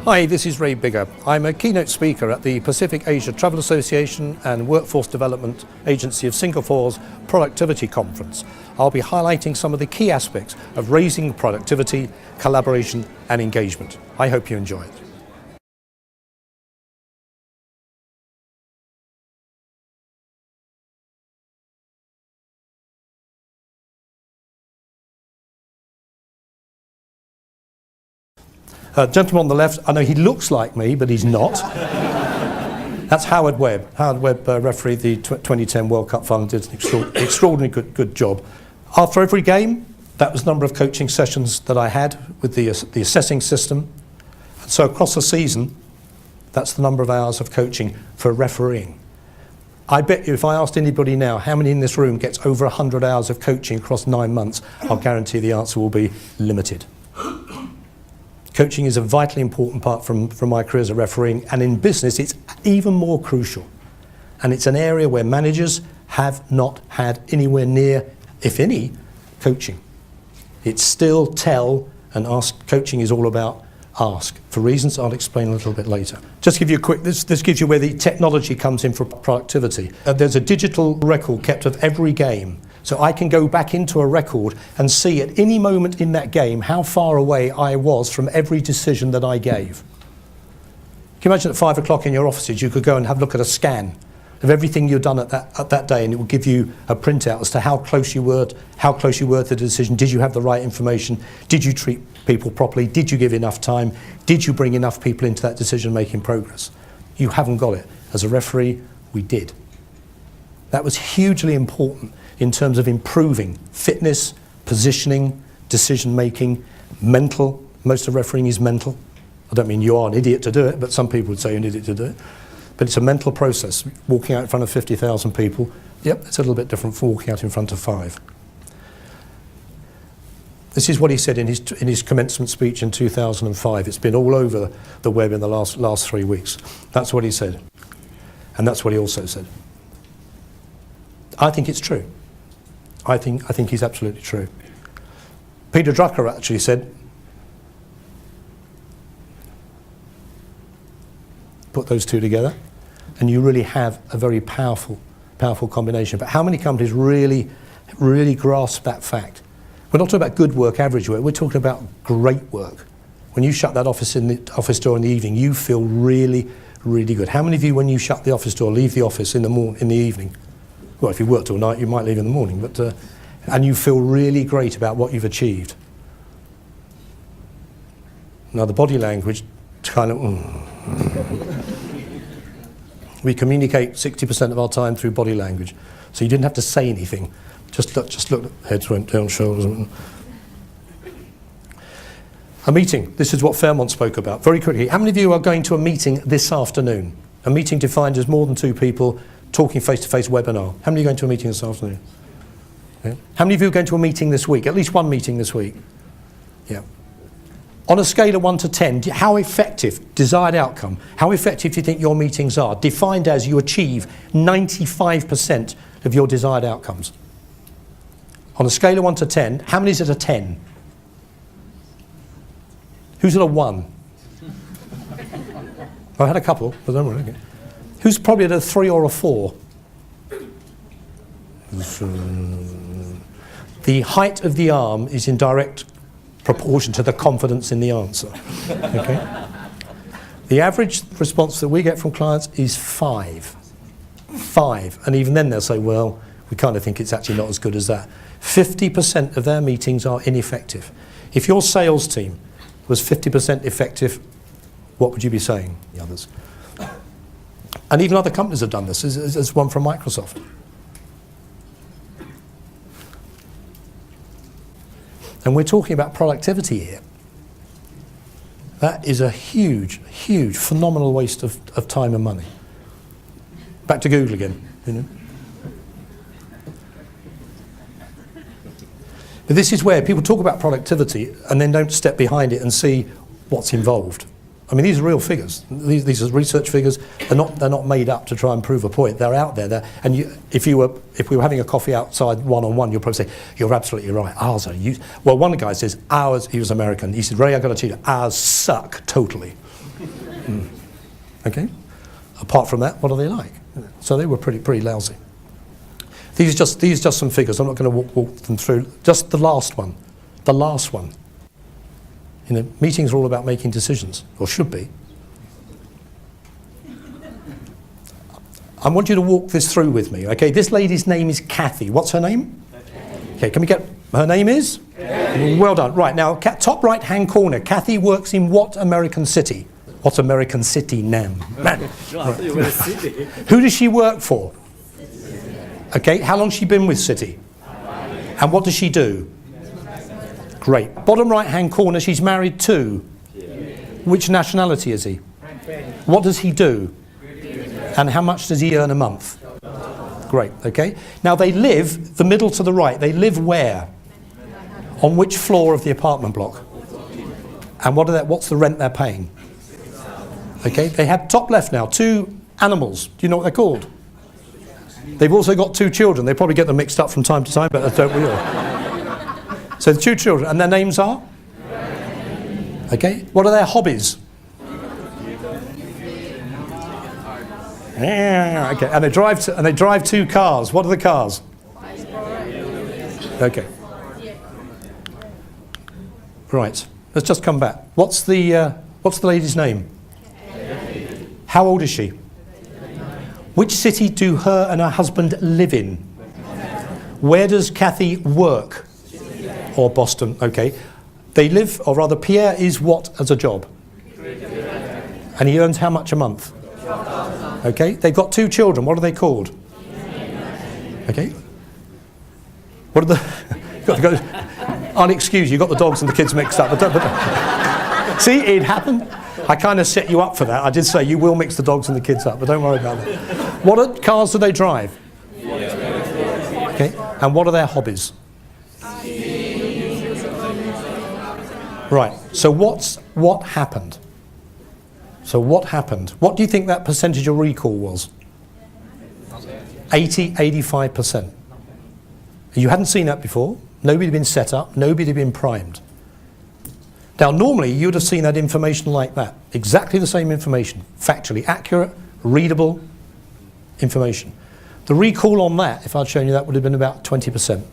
Hi, this is Ray Bigger. I'm a keynote speaker at the Pacific Asia Travel Association and Workforce Development Agency of Singapore's Productivity Conference. I'll be highlighting some of the key aspects of raising productivity, collaboration and engagement. I hope you enjoy it. Gentleman on the left, I know he looks like me, but he's not. That's Howard Webb. Howard Webb refereed the 2010 World Cup final, did an extraordinarily good job. After every game, that was the number of coaching sessions that I had with the assessing system. And so across the season, that's the number of hours of coaching for refereeing. I bet you if I asked anybody now how many in this room gets over 100 hours of coaching across 9 months, I'll guarantee the answer will be limited. Coaching is a vitally important part from my career as a refereeing, and in business it's even more crucial. And it's an area where managers have not had anywhere near, if any, coaching. It's still tell and ask. Coaching is all about ask, for reasons I'll explain a little bit later. Just to give you a quick, this gives you where the technology comes in for productivity. There's a digital record kept of every game. So I can go back into a record and see at any moment in that game how far away I was from every decision that I gave. Can you imagine at 5 o'clock in your offices you could go and have a look at a scan of everything you'd done at that day, and it will give you a printout as to how close you were to the decision. Did you have the right information? Did you treat people properly? Did you give enough time? Did you bring enough people into that decision-making progress? You haven't got it. As a referee, we did. That was hugely important in terms of improving fitness, positioning, decision-making, mental. Most of refereeing is mental. I don't mean you are an idiot to do it, but some people would say you're an idiot to do it. But it's a mental process. Walking out in front of 50,000 people, yep, it's a little bit different from walking out in front of 5. This is what he said in his commencement speech in 2005. It's been all over the web in the last 3 weeks. That's what he said. And that's what he also said. I think it's true. I think he's absolutely true. Peter Drucker actually said, put those two together, and you really have a very powerful combination. But how many companies really grasp that fact? We're not talking about good work, average work. We're talking about great work. When you shut that office door in the evening, you feel really, really good. How many of you, when you shut the office door, leave the office in the evening? Well, if you work till night, you might leave in the morning, but and you feel really great about what you've achieved. Now, the body language kind of. We communicate 60% of our time through body language, so you didn't have to say anything. Just look. Heads went down, shoulders went. A meeting. This is what Fairmont spoke about very quickly. How many of you are going to a meeting this afternoon? A meeting defined as more than 2 people talking face-to-face webinar. How many are going to a meeting this afternoon? Okay. How many of you are going to a meeting this week? At least one meeting this week. Yeah. On a scale of 1 to 10, how effective, desired outcome, how effective do you think your meetings are? Defined as you achieve 95% of your desired outcomes. On a scale of 1 to 10, how many is at a 10? Who's at a 1? I had a couple, but don't worry. Okay. Who's probably at a 3 or a 4? The height of the arm is in direct proportion to the confidence in the answer. Okay? The average response that we get from clients is 5. 5. And even then they'll say, well, we kind of think it's actually not as good as that. 50% of their meetings are ineffective. If your sales team was 50% effective, what would you be saying? The others. And even other companies have done this. There's one from Microsoft. And we're talking about productivity here. That is a huge, phenomenal waste of time and money. Back to Google again. You know? But this is where people talk about productivity and then don't step behind it and see what's involved. I mean, these are real figures. These are research figures. They're not made up to try and prove a point. They're out there. And if we were having a coffee outside one-on-one, you'll probably say, you're absolutely right. Ours are used. Well, one guy says, ours, he was American. He said, Ray, I've got to tell you, ours suck totally. Okay? Apart from that, what are they like? So they were pretty lousy. These are just some figures. I'm not going to walk them through. Just the last one. The last one. Meetings are all about making decisions, or should be. I want you to walk this through with me. Okay, this lady's name is Kathy. What's her name? Okay, can we get her name is? Kathy. Well done. Right, now, top right-hand corner. Kathy works in what American city? What American city, Nam? Right. Who does she work for? Okay, how long has she been with City? And what does she do? Great. Bottom right-hand corner, she's married to? Which nationality is he? What does he do? And how much does he earn a month? Great, okay. Now they live, the middle to the right, they live where? On which floor of the apartment block? And what's the rent they're paying? Okay, they have top left now, 2 animals. Do you know what they're called? They've also got 2 children. They probably get them mixed up from time to time, but don't we all? So the 2 children, and their names are? Okay, what are their hobbies? Okay, and they drive 2 cars. What are the cars? Okay. Right. Let's just come back. What's the lady's name? How old is she? Which city do her and her husband live in? Where does Kathy work? Or Boston, okay. They live, or rather Pierre is what as a job? And he earns how much a month? Okay, they've got 2 children. What are they called? Okay. What are the... I'll excuse you, you got the dogs and the kids mixed up. But see, it happened. I kind of set you up for that. I did say you will mix the dogs and the kids up, but don't worry about that. What cars do they drive? Okay, and what are their hobbies? Right, so what happened? So what happened? What do you think that percentage of recall was? 85%. You hadn't seen that before. Nobody had been set up. Nobody had been primed. Now, normally, you'd have seen that information like that. Exactly the same information. Factually accurate, readable information. The recall on that, if I'd shown you that, would have been about 20%.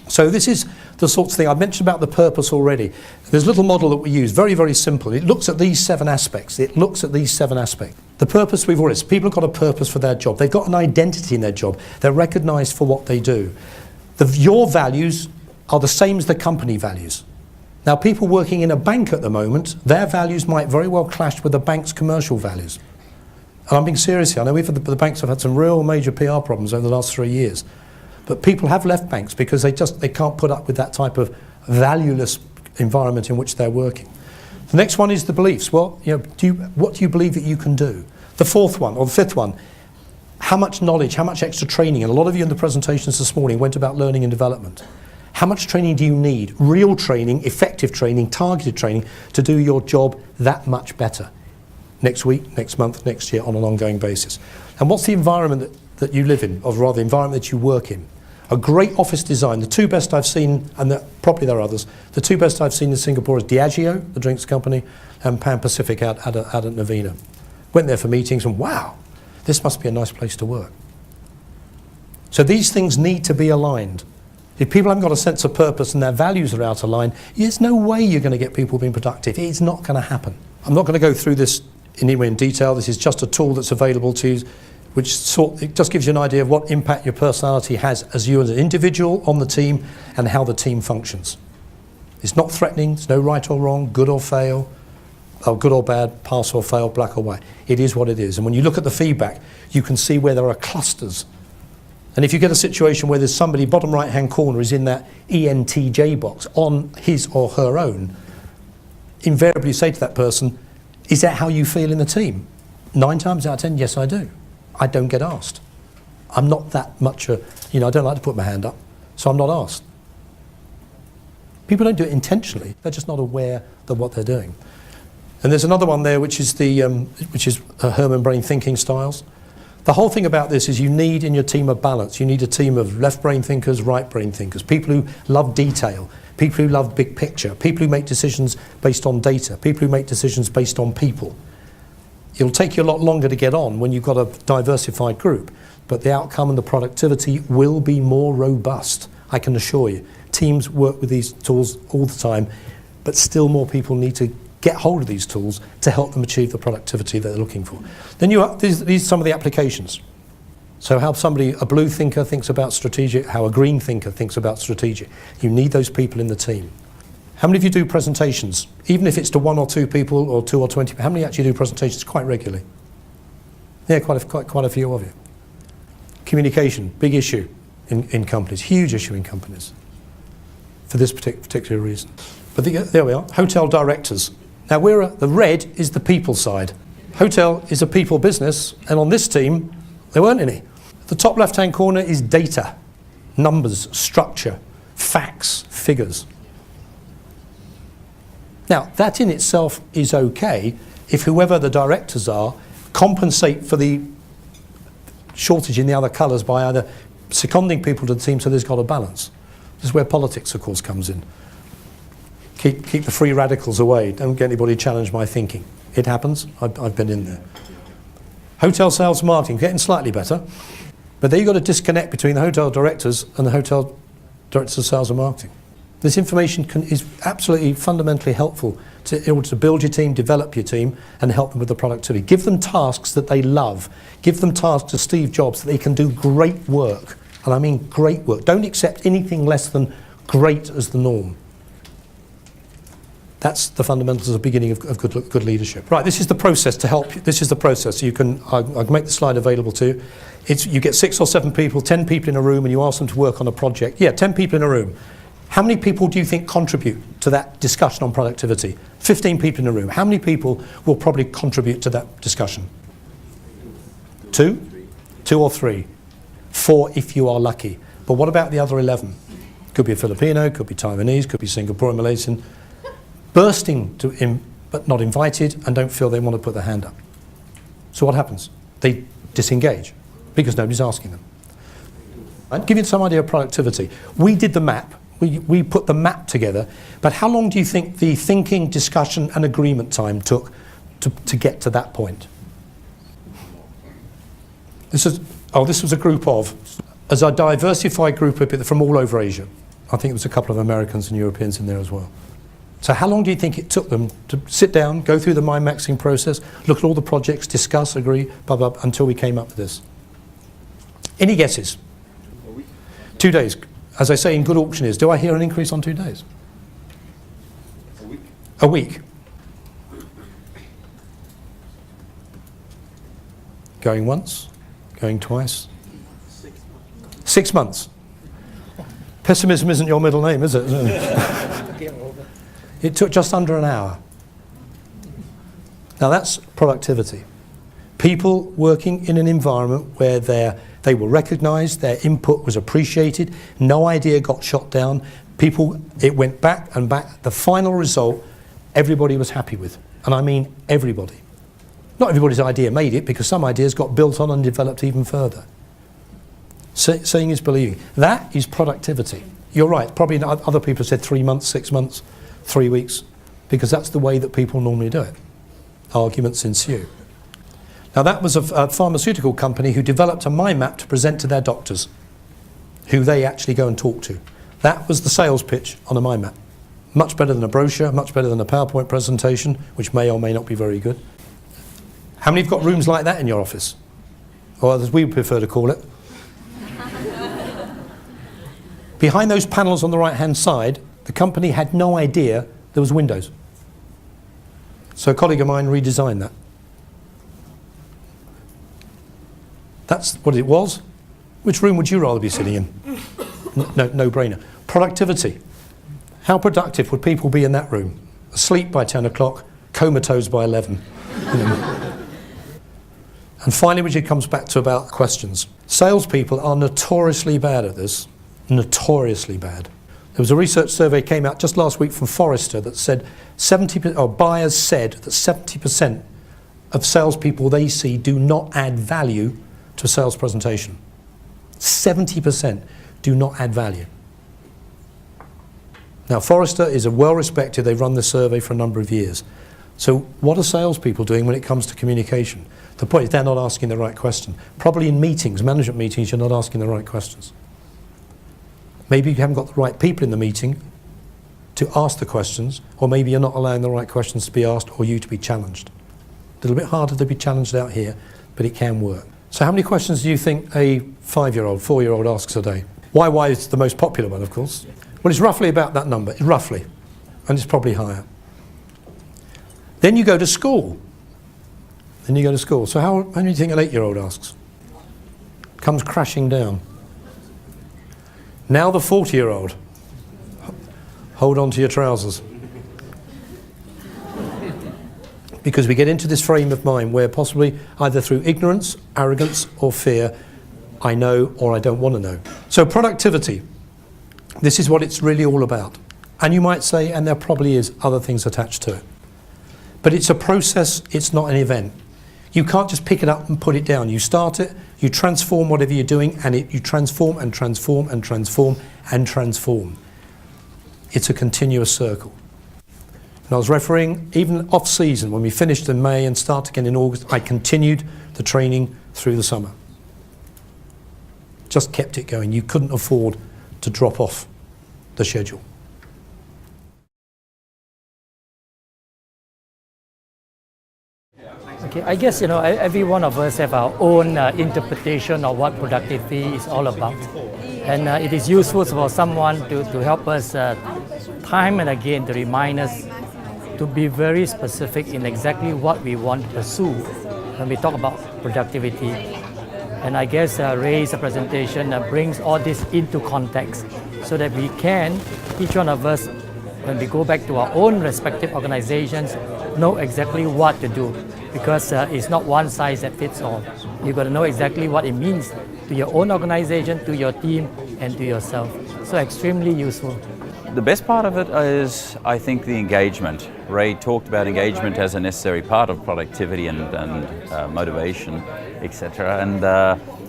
So this is the sorts of thing. I mentioned about the purpose already. There's a little model that we use, very, very simple. It looks at these 7 aspects. The purpose we've already, people have got a purpose for their job. They've got an identity in their job. They're recognised for what they do. Your values are the same as the company values. Now, people working in a bank at the moment, their values might very well clash with the bank's commercial values. And I'm being serious here. I know the banks have had some real major PR problems over the last 3 years. But people have left banks because they can't put up with that type of valueless environment in which they're working. The next one is the beliefs. Well, what do you believe that you can do? The 4th one, or the 5th one, how much knowledge, how much extra training? And a lot of you in the presentations this morning went about learning and development. How much training do you need? Real training, effective training, targeted training to do your job that much better. Next week, next month, next year on an ongoing basis. And what's the environment that you live in, or rather the environment that you work in? A great office design. The 2 best I've seen, and probably there are others, the 2 best I've seen in Singapore is Diageo, the drinks company, and Pan Pacific out at Novena. Went there for meetings and wow, this must be a nice place to work. So these things need to be aligned. If people haven't got a sense of purpose and their values are out of line, there's no way you're going to get people being productive. It's not going to happen. I'm not going to go through this in detail. This is just a tool that's available to you, which it just gives you an idea of what impact your personality has as you as an individual on the team and how the team functions. It's not threatening. There's no right or wrong, good or fail, or good or bad, pass or fail, black or white. It is what it is. And when you look at the feedback, you can see where there are clusters. And if you get a situation where there's somebody, bottom right-hand corner, is in that ENTJ box on his or her own, invariably say to that person, is that how you feel in the team? 9 times out of 10, yes, I do. I don't get asked. I'm not that much I don't like to put my hand up, so I'm not asked. People don't do it intentionally. They're just not aware of what they're doing. And there's another one there, which is Herman Brain thinking styles. The whole thing about this is you need in your team a balance. You need a team of left brain thinkers, right brain thinkers, people who love detail, people who love big picture, people who make decisions based on data, people who make decisions based on people. It'll take you a lot longer to get on when you've got a diversified group, but the outcome and the productivity will be more robust, I can assure you. Teams work with these tools all the time, but still more people need to get hold of these tools to help them achieve the productivity that they're looking for. Then these are some of the applications. So how a blue thinker thinks about strategic, how a green thinker thinks about strategic. You need those people in the team. How many of you do presentations? Even if it's to 1 or 2 people or 2 or 20, how many actually do presentations quite regularly? Yeah, quite a few of you. Communication, big issue in companies, huge issue in companies for this particular reason. But there we are, hotel directors. Now the red is the people side. Hotel is a people business, and on this team, there weren't any. The top left-hand corner is data, numbers, structure, facts, figures. Now, that in itself is okay if whoever the directors are compensate for the shortage in the other colours by either seconding people to the team so there's got a balance. This is where politics, of course, comes in. Keep the free radicals away. Don't get anybody challenge my thinking. It happens. I've been in there. Hotel sales marketing, getting slightly better. But there you've got a disconnect between the hotel directors and the hotel directors of sales and marketing. This information is absolutely fundamentally helpful in order to build your team, develop your team, and help them with the productivity. Give them tasks that they love. Give them tasks to Steve Jobs that they can do great work. And I mean great work. Don't accept anything less than great as the norm. That's the fundamentals of the beginning of good leadership. Right, this is the process to help you. This is the process. So I can make the slide available to you. You get 6 or 7 people, 10 people in a room, and you ask them to work on a project. Yeah, 10 people in a room. How many people do you think contribute to that discussion on productivity? 15 people in a room. How many people will probably contribute to that discussion? 2? 2 or 3? 4 if you are lucky. But what about the other 11? Could be a Filipino, could be Taiwanese, could be Singaporean, Malaysian. Bursting but not invited and don't feel they want to put their hand up. So what happens? They disengage because nobody's asking them. I'd give you some idea of productivity. We did the map. We put the map together, but how long do you think the thinking, discussion and agreement time took to get to that point? This was a group of, as a diversified group from all over Asia. I think there was a couple of Americans and Europeans in there as well. So how long do you think it took them to sit down, go through the mind-maxing process, look at all the projects, discuss, agree, blah, blah, until we came up with this? Any guesses? 2 days. As I say in good auctioneers, do I hear an increase on 2 days? A week. A week. Going once, going twice. 6 months. 6 months. Pessimism isn't your middle name, is it? It took just under an hour. Now that's productivity. People working in an environment where they were recognised, their input was appreciated, no idea got shot down, it went back and back. The final result, everybody was happy with. And I mean everybody. Not everybody's idea made it, because some ideas got built on and developed even further. Seeing is believing. That is productivity. You're right, probably other people said 3 months, 6 months, 3 weeks, because that's the way that people normally do it. Arguments ensue. Now that was a pharmaceutical company who developed a mind map to present to their doctors, who they actually go and talk to. That was the sales pitch on a mind map. Much better than a brochure, much better than a PowerPoint presentation, which may or may not be very good. How many have got rooms like that in your office? Or as we prefer to call it. Behind those panels on the right-hand side, the company had no idea there was windows. So a colleague of mine redesigned that. That's what it was. Which room would you rather be sitting in? No brainer. Productivity. How productive would people be in that room? Asleep by 10 o'clock, comatose by 11. And finally, which it comes back to about questions. Salespeople are notoriously bad at this. Notoriously bad. There was a research survey came out just last week from Forrester that said buyers said that 70% of salespeople they see do not add value to a sales presentation. 70% do not add value. Now Forrester is a well-respected, they've run this survey for a number of years. So what are salespeople doing when it comes to communication? The point is they're not asking the right question. Probably in meetings, management meetings, you're not asking the right questions. Maybe you haven't got the right people in the meeting to ask the questions, or maybe you're not allowing the right questions to be asked or you to be challenged. A little bit harder to be challenged out here, but it can work. So how many questions do you think a 5-year-old, 4-year-old asks a day? Why is the most popular one, of course? Well, it's roughly about that number, roughly, and it's probably higher. Then you go to school. So how many do you think an 8-year-old asks? Comes crashing down. Now the 40-year-old. Hold on to your trousers. Because we get into this frame of mind where possibly either through ignorance, arrogance or fear, I know or I don't want to know. So productivity, this is what it's really all about. And you might say, and there probably is other things attached to it. But it's a process, it's not an event. You can't just pick it up and put it down. You start it, you transform whatever you're doing, and you transform and transform and transform and transform. It's a continuous circle. And I was referring, even off-season, when we finished in May and start again in August, I continued the training through the summer. Just kept it going. You couldn't afford to drop off the schedule. Okay, I guess every one of us have our own interpretation of what productivity is all about, and it is useful for someone to help us time and again to remind us to be very specific in exactly what we want to pursue when we talk about productivity. And I guess Ray's presentation brings all this into context so that we can, each one of us, when we go back to our own respective organizations, know exactly what to do, because it's not one size that fits all. You've got to know exactly what it means to your own organization, to your team, and to yourself. So extremely useful. The best part of it is, I think, the engagement. Ray talked about engagement as a necessary part of productivity and motivation, etc. And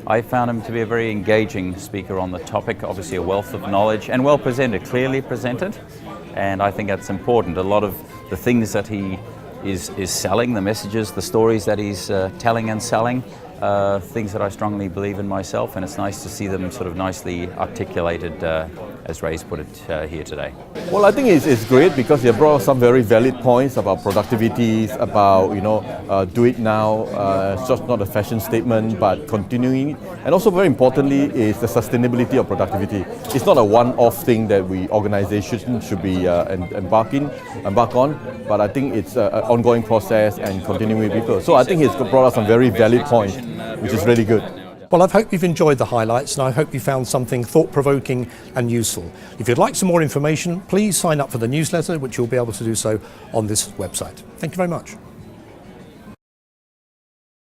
I found him to be a very engaging speaker on the topic, obviously a wealth of knowledge and well presented, clearly presented. And I think that's important. A lot of the things that he is selling, the messages, the stories that he's telling and selling, things that I strongly believe in myself, and it's nice to see them sort of nicely articulated as Ray's put it here today. Well, I think it's great because they brought some very valid points about productivity, about do it now. It's just not a fashion statement, but continuing it. And also very importantly is the sustainability of productivity. It's not a one-off thing that we organizations should be embark on, but I think it's an ongoing process and continuing with people. So I think he's brought us some very valid points, which is really good. Well, I hope you've enjoyed the highlights, and I hope you found something thought-provoking and useful. If you'd like some more information, please sign up for the newsletter, which you'll be able to do so on this website. Thank you very much.